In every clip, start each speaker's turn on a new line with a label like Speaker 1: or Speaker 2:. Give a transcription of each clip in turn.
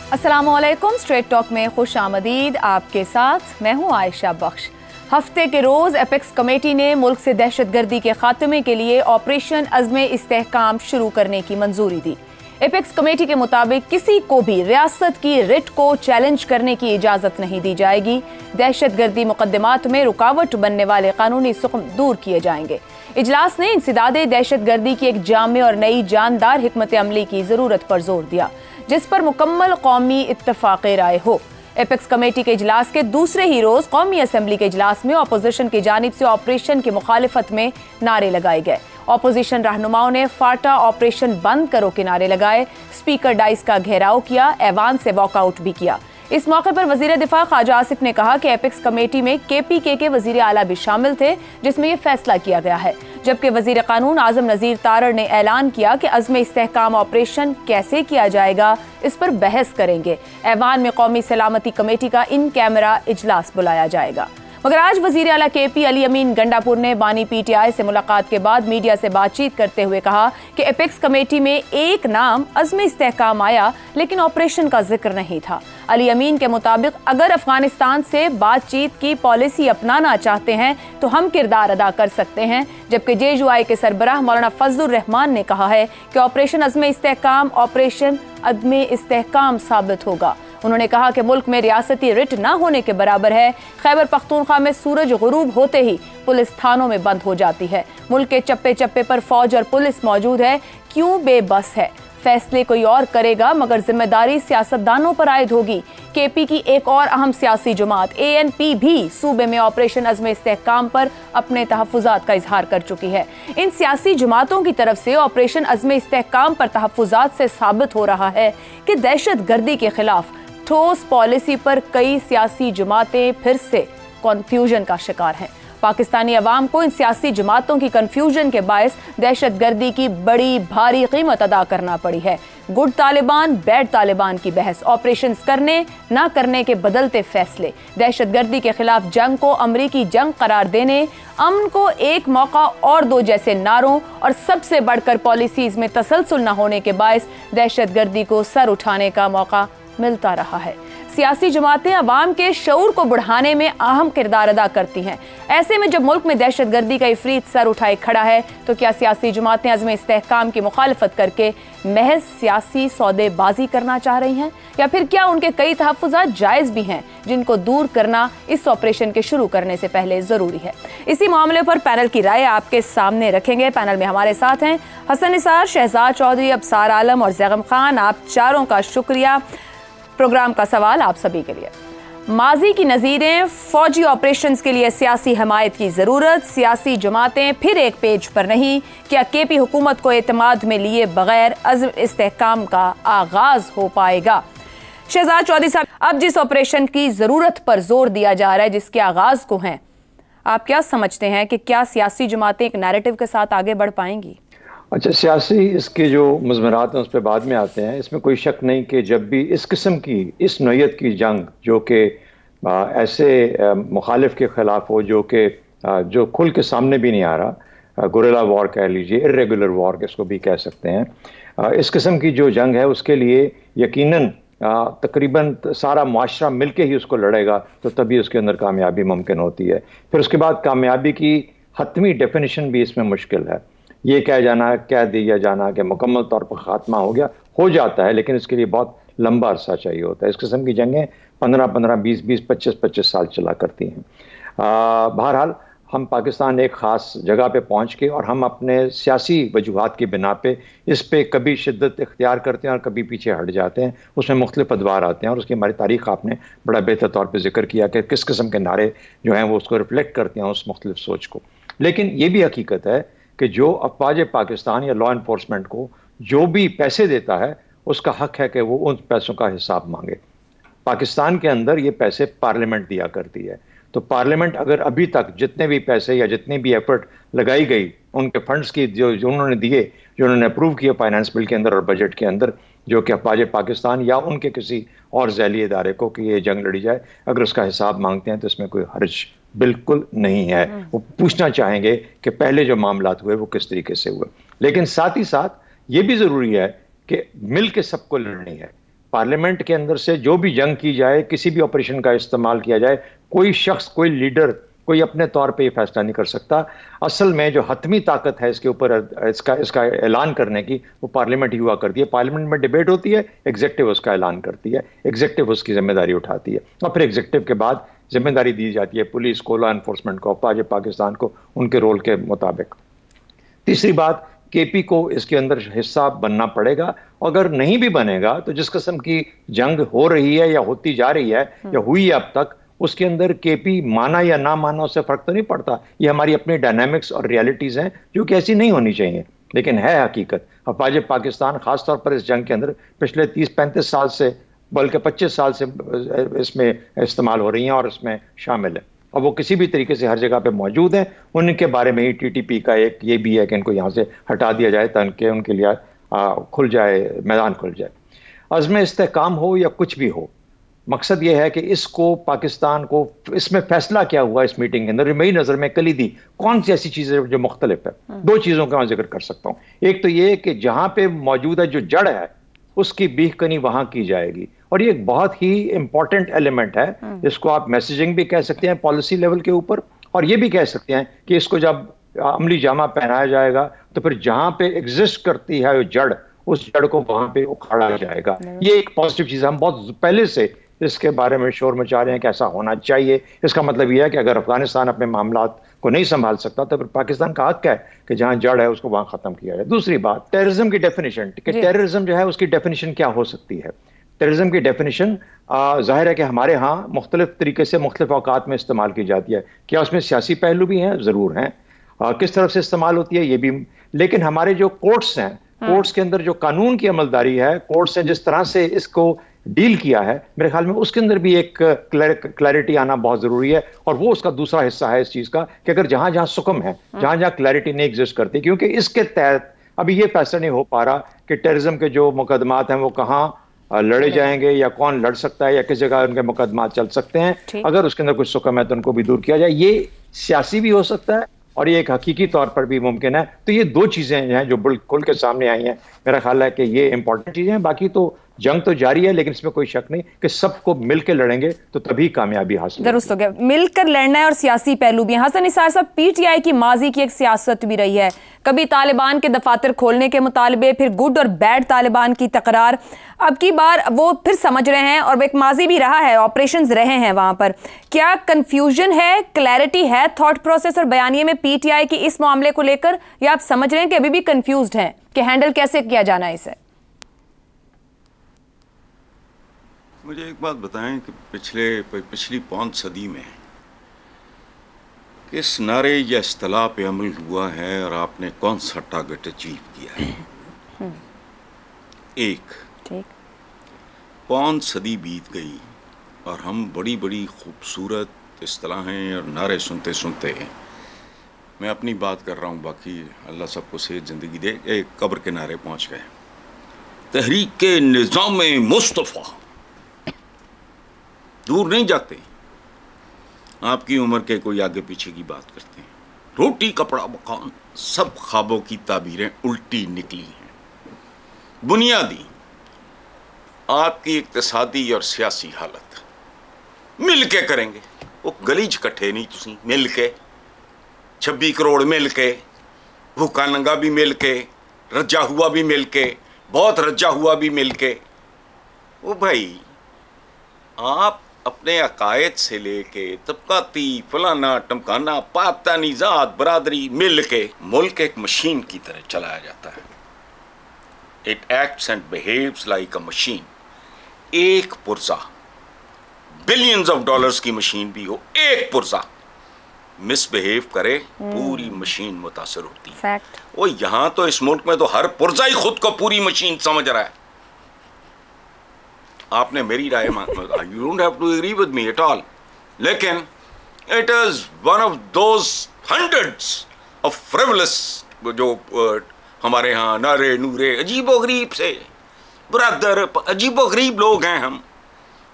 Speaker 1: अस्सलामुअलैकुम। Straight talk में खुश आमदीद। आपके साथ मैं हूँ आयशा बख्श। हफ्ते के रोज एपेक्स कमेटी ने मुल्क से दहशतगर्दी के खात्मे के लिए ऑपरेशन अज़्म इस्तेहकाम शुरू करने की मंजूरी दी। एपेक्स कमेटी के मुताबिक किसी को भी रियासत की रिट को चैलेंज करने की इजाजत नहीं दी जाएगी। दहशतगर्दी मुकदमात में रुकावट बनने वाले कानूनी सुकम दूर किए जाएंगे। इजलास ने इंसदादे दहशतगर्दी की एक जामे और नई जानदार हिकमत अमली की जरूरत पर जोर दिया, जिस पर मुकम्मल कौमी इत्तफाक़ राय हो। एपेक्स कमेटी के इजलास के दूसरे ही रोज कौमी असम्बली के इजलास में अपोजिशन की जानिब से ऑपरेशन की मुखालिफत में नारे लगाए गए। अपोजिशन रहनुमाओं ने फाटा ऑपरेशन बंद करो के नारे लगाए। स्पीकर डाइस का घेराव किया, ऐवान से वॉकआउट भी किया। इस मौके पर वजीर दिफा ख्वाजा आसिफ ने कहा कि एपेक्स कमेटी में KPK के वजीर आला भी शामिल थे, जिसमें यह फैसला किया गया है। जबकि वजीर कानून आजम नजीर तारड़ ने ऐलान किया कि अज़्म इस्तेहकाम ऑपरेशन कैसे किया जाएगा, इस पर बहस करेंगे। ऐवान में कौमी सलामती कमेटी का इन कैमरा इजलास बुलाया जाएगा। मगर आज वजीर आला KP अली अमीन गंडापुर ने बानी PTI से मुलाकात के बाद मीडिया से बातचीत करते हुए कहा कि एपेक्स कमेटी में एक नाम अज़्म इस्तेहकाम आया, लेकिन ऑपरेशन का जिक्र नहीं था। अली अमीन के मुताबिक अगर अफगानिस्तान से बातचीत की पॉलिसी अपनाना चाहते हैं तो हम किरदार अदा कर सकते हैं। जबकि JUI के सरबराह मौलाना फजलुर रहमान ने कहा है कि ऑपरेशन अज़्म इस्तेहकाम ऑपरेशन अदम इस्तेहकाम साबित होगा। उन्होंने कहा कि मुल्क में रियासती रिट न होने के बराबर है। खैबर पख्तूनख्वा में सूरज गुरूब होते ही पुलिस थानों में बंद हो जाती है। मुल्क के चप्पे चप्पे पर फौज और पुलिस मौजूद है। क्यों बेबस है? फैसले कोई और करेगा, मगर जिम्मेदारी सियासतदानों पर आयद होगी। KP की एक और अहम सियासी जमात ANP भी सूबे में ऑपरेशन अज़्म इस्तेहकाम पर अपने तहफ़्फ़ुज़ात का इजहार कर चुकी है। इन सियासी जमातों की तरफ से ऑपरेशन अज़्म इस्तेहकाम पर तहफ़्फ़ुज़ात से साबित हो रहा है कि दहशतगर्दी के खिलाफ ठोस पॉलिसी पर कई सियासी जमातें फिर से कन्फ्यूजन का शिकार हैं। पाकिस्तानी अवाम को इन सियासी जमातों की कन्फ्यूजन के बायस दहशतगर्दी की बड़ी भारी कीमत अदा करना पड़ी है। गुड तालिबान बैड तालिबान की बहस, ऑपरेशन करने ना करने के बदलते फैसले, दहशतगर्दी के खिलाफ जंग को अमरीकी जंग करार देने, अमन को एक मौका और दो जैसे नारों और सबसे बढ़कर पॉलिसीज में तसलसल न होने के बायस दहशतगर्दी को सर उठाने का मौका मिलता रहा है। सियासी जमातें अवाम के शऊर को बढ़ाने में अहम किरदार अदा करती हैं। ऐसे में जब मुल्क में दहशतगर्दी का इफरीत सर उठाए खड़ा है, तो क्या सियासी जमातें अज़्म इस्तेहकाम की मुखालफत करके महज सियासी सौदेबाजी करना चाह रही हैं, या फिर क्या उनके कई तहफ़्फ़ुज़ात जायज़ भी हैं जिनको दूर करना इस ऑपरेशन के शुरू करने से पहले ज़रूरी है? इसी मामले पर पैनल की राय आपके सामने रखेंगे। पैनल में हमारे साथ हैं हसन निसार, शहजाद चौधरी, अबसार आलम और ज़ैगम खान। आप चारों का शुक्रिया। प्रोग्राम का सवाल आप सभी के लिए, माजी की नज़ीरें, फौजी ऑपरेशंस के लिए सियासी हमायत की ज़रूरत, सियासी जमातें फिर एक पेज पर नहीं, क्या KP हुकूमत को एतमाद में लिए बगैर अज़्म इस्तेहकाम का आगाज़ हो पाएगा? शहजाद चौधरी साहब, अब जिस ऑपरेशन की ज़रूरत पर जोर दिया जा रहा है, जिसके आगाज़ को हैं, आप क्या समझते हैं कि क्या सियासी जमातें एक नैरेटिव के साथ आगे बढ़ पाएंगी?
Speaker 2: अच्छा, सियासी इसके जो मज़मरात हैं उस पर बाद में आते हैं। इसमें कोई शक नहीं कि जब भी इस किस्म की, इस नौयत की जंग जो कि ऐसे मुखालिफ के ख़िलाफ़ हो जो खुल के सामने भी नहीं आ रहा, गुरिल्ला वॉर कह लीजिए, इर्रेगुलर वॉर इसको भी कह सकते हैं, इस किस्म की जो जंग है उसके लिए यकीनन तकरीबन सारा मुआशरा मिल के ही उसको लड़ेगा, तो तभी उसके अंदर कामयाबी मुमकिन होती है। फिर उसके बाद कामयाबी की हतमी डेफिनेशन भी इसमें मुश्किल है। ये कह दिया जाना कि मुकम्मल तौर पर ख़ात्मा हो जाता है, लेकिन इसके लिए बहुत लंबा अरसा चाहिए होता है। इस किस्म की जंगें 15-15, 20-20, 25-25 साल चला करती हैं। बहरहाल हम पाकिस्तान एक ख़ास जगह पे पहुँच के और हम अपने सियासी वजूहात की बिना पे इस पे कभी शिद्दत इख्तियार करते हैं और कभी पीछे हट जाते हैं। उसमें मुख्तलिफ अदवार आते हैं और उसकी हमारी तारीख़ आपने बड़ा बेहतर तौर पर जिक्र किया कि किस किस्म के नारे जो हैं वो उसको रिफ्लेक्ट करते हैं, उस मुख्तलिफ सोच को। लेकिन ये भी हकीकत है कि जो अफवाज पाकिस्तान या लॉ इन्फोर्समेंट को जो भी पैसे देता है, उसका हक है कि वो उन पैसों का हिसाब मांगे। पाकिस्तान के अंदर ये पैसे पार्लियामेंट दिया करती है, तो पार्लियामेंट अगर अभी तक जितने भी पैसे या जितनी भी एफर्ट लगाई गई उनके फंड्स की जो उन्होंने दिए, जो उन्होंने अप्रूव किए फाइनेंस बिल के अंदर और बजट के अंदर, जो कि अफवाज पाकिस्तान या उनके किसी और ज़ैली इदारे को कि ये जंग लड़ी जाए, अगर उसका हिसाब मांगते हैं तो इसमें कोई हर्ज बिल्कुल नहीं है। वो पूछना चाहेंगे कि पहले जो मामलात हुए वो किस तरीके से हुए। लेकिन साथ ही साथ ये भी ज़रूरी है कि मिल के सबको लड़नी है। पार्लियामेंट के अंदर से जो भी जंग की जाए, किसी भी ऑपरेशन का इस्तेमाल किया जाए, कोई शख्स, कोई लीडर, कोई अपने तौर पे ये फैसला नहीं कर सकता। असल में जो हतमी ताकत है इसके ऊपर इसका ऐलान करने की, वो पार्लियामेंट ही हुआ करती है। पार्लियामेंट में डिबेट होती है, एग्जीक्यूटिव उसका ऐलान करती है, एग्जीक्यूटिव उसकी जिम्मेदारी उठाती है, और फिर एग्जीक्यूटिव के बाद जिम्मेदारी दी जाती है पुलिस को, लॉ एनफोर्समेंट को, अफवाज पाकिस्तान को, उनके रोल के मुताबिक। तीसरी बात, केपी को इसके अंदर हिस्सा बनना पड़ेगा। अगर नहीं भी बनेगा तो जिस किस्म की जंग हो रही है या होती जा रही है या हुई है अब तक, उसके अंदर केपी माना या ना माना उससे फर्क तो नहीं पड़ता। ये हमारी अपनी डायनामिक्स और रियलिटीज हैं जो कि ऐसी नहीं होनी चाहिए, लेकिन है हकीकत। अफवाज पाकिस्तान खासतौर पर इस जंग के अंदर पिछले 30-35 साल से, बल्कि 25 साल से इसमें इस्तेमाल हो रही हैं और इसमें शामिल है, और वो किसी भी तरीके से हर जगह पे मौजूद हैं। उनके बारे में ही टीटीपी का एक ये भी है कि इनको यहाँ से हटा दिया जाए ताकि उनके लिए खुल जाए, मैदान खुल जाए। अज़्म इस्तेहकाम हो या कुछ भी हो, मकसद ये है कि इसको, पाकिस्तान को, इसमें फैसला क्या हुआ इस मीटिंग के अंदर, मेरी नज़र में कलीदी कौन सी ऐसी चीज़ें जो मुख्तलिफ है। दो चीज़ों का मैं जिक्र कर सकता हूँ। एक तो ये कि जहाँ पे मौजूदा जो जड़ है उसकी बीखकनी वहां की जाएगी, और ये एक बहुत ही इंपॉर्टेंट एलिमेंट है। इसको आप मैसेजिंग भी कह सकते हैं पॉलिसी लेवल के ऊपर, और ये भी कह सकते हैं कि इसको जब अमली जामा पहनाया जाएगा तो फिर जहां पे एग्जिस्ट करती है जड़, उस जड़ को वहां पे उखाड़ा जाएगा। ये एक पॉजिटिव चीज है। हम बहुत पहले से इसके बारे में शोर मचा रहे हैं कि ऐसा होना चाहिए। इसका मतलब यह है कि अगर अफगानिस्तान अपने मामलात को नहीं संभाल सकता तो फिर पाकिस्तान का हक है कि जहां जड़ है उसको वहां खत्म किया जाए। दूसरी बात, टेररिज्म की डेफिनेशन, कि टेररिज्म जो है उसकी डेफिनेशन क्या हो सकती है। टेररिज्म की डेफिनेशन जाहिर है कि हमारे यहाँ मुख्तलिफ तरीके से मुख्तलिफ औकात में इस्तेमाल की जाती है। क्या उसमें सियासी पहलू भी हैं? जरूर हैं। किस तरफ से इस्तेमाल होती है ये भी, लेकिन हमारे जो कोर्ट्स हैं, कोर्ट्स के अंदर जो कानून की अमलदारी है, कोर्ट्स ने जिस तरह से इसको डील किया है, मेरे ख्याल में उसके अंदर भी एक क्लैरिटी आना बहुत जरूरी है। और वो उसका दूसरा हिस्सा है इस चीज का कि अगर जहां जहां सुकम है, जहां जहां क्लैरिटी नहीं एग्जिस्ट करती, क्योंकि इसके तहत अभी ये फैसला नहीं हो पा रहा कि टेररिज्म के जो मुकदमात हैं वो कहाँ लड़े जाएंगे या कौन लड़ सकता है या किस जगह उनके मुकदमा चल सकते हैं। अगर उसके अंदर कुछ सुकम है तो उनको भी दूर किया जाए। ये सियासी भी हो सकता है और ये एक हकीकी तौर पर भी मुमकिन है। तो ये दो चीजें हैं जो खुल के सामने आई हैं। मेरा ख्याल है कि ये इंपॉर्टेंट चीजें हैं। बाकी तो जंग तो जारी है, लेकिन इसमें कोई शक नहीं कि सबको मिलकर लड़ेंगे तो तभी कामयाबी हासिल होगी।
Speaker 1: दुरुस्त हो गया, मिलकर लड़ना है और सियासी पहलू भी। हसन निसार साहब, पीटीआई की माजी की एक सियासत भी रही है, कभी तालिबान के दफातर खोलने के मुतालबे, फिर गुड और बैड तालिबान की तकरार। अब की बार वो फिर समझ रहे हैं और एक माजी भी रहा है, ऑपरेशंस रहे हैं वहां पर। क्या कंफ्यूजन है, क्लैरिटी है थॉट प्रोसेस और बयानिए में पीटीआई की इस मामले को लेकर, या आप समझ रहे हैं कि अभी भी कंफ्यूज्ड हैं कि हैंडल कैसे किया जाना है इसे?
Speaker 3: मुझे एक बात बताएं कि पिछली 5 सदी में किस नारे या इस्तिलाह पे अमल हुआ है और आपने कौन सा टारगेट अचीव किया है? एक 5 सदी बीत गई और हम बड़ी बड़ी खूबसूरत इस्तिलाहें और नारे सुनते सुनते, मैं अपनी बात कर रहा हूँ, बाकी अल्लाह सबको सेहत ज़िंदगी दे, एक कब्र के नारे पहुँच गए। तहरीक निज़ाम मुस्तफ़ा, दूर नहीं जाते, आपकी उम्र के कोई आगे पीछे की बात करते हैं। रोटी कपड़ा मकान, सब ख्वाबों की ताबीरें उल्टी निकली हैं। बुनियादी आपकी इक्तिसादी और सियासी हालत मिल के करेंगे, वो गलीज कट्ठे नहीं, तुसी मिल के 26 करोड़ मिल के, भूखा नंगा भी मिल के, रज्जा हुआ भी मिल के, बहुत रज्जा हुआ भी मिल के। वो भाई, आप अपने अकायद से लेके तबकाती फलाना टमकाना पाकिस्तानी ज़ात बरादरी मिल के मुल्क एक मशीन की तरह चलाया जाता है। It acts and behaves like a machine. एक पुर्जा, बिलियंस ऑफ डॉलर्स की मशीन भी हो, एक पुर्जा मिसबिहेव करे, पूरी मशीन मुतासर होती है। वो यहाँ तो इस मुल्क में तो हर पुर्जा ही खुद को पूरी मशीन समझ रहा है। आपने मेरी राय you don't have to agree with me at all, लेकिन it is one of those hundreds of frivolous जो हमारे यहाँ नारे नूरे अजीबो गरीब से बरादर, अजीबो गरीब लोग हैं हम,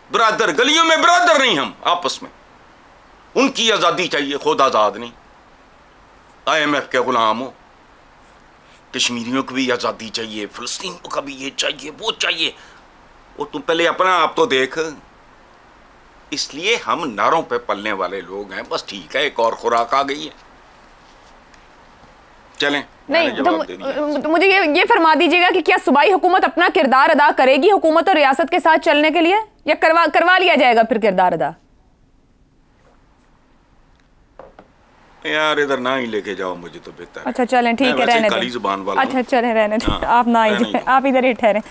Speaker 3: बरादर गलियों में बरादर नहीं, हम आपस में। उनकी आज़ादी चाहिए, खुद आज़ाद नहीं। IMF के गुलाम हो, कश्मीरियों को भी आज़ादी चाहिए, फ़लस्तीनियों का भी ये चाहिए वो चाहिए। वो तुम पहले अपना आप तो देख। इसलिए हम नारों पे पलने वाले लोग हैं। बस ठीक है, एक और खुराक आ गई है, चलें।
Speaker 1: नहीं तो मुझे ये फरमा दीजिएगा कि क्या सूबाई हुकूमत अपना किरदार अदा करेगी हुकूमत और रियासत के साथ चलने के लिए, या करवा लिया जाएगा फिर किरदार अदा?
Speaker 3: यार इधर ना ही लेके जाओ मुझे तो बेहतर।
Speaker 1: अच्छा चलें, ठीक है, रहने दें।
Speaker 3: जुबान वाला।
Speaker 1: अच्छा चलें, रहने दें, आप ना ही, आप इधर ही ठहरें।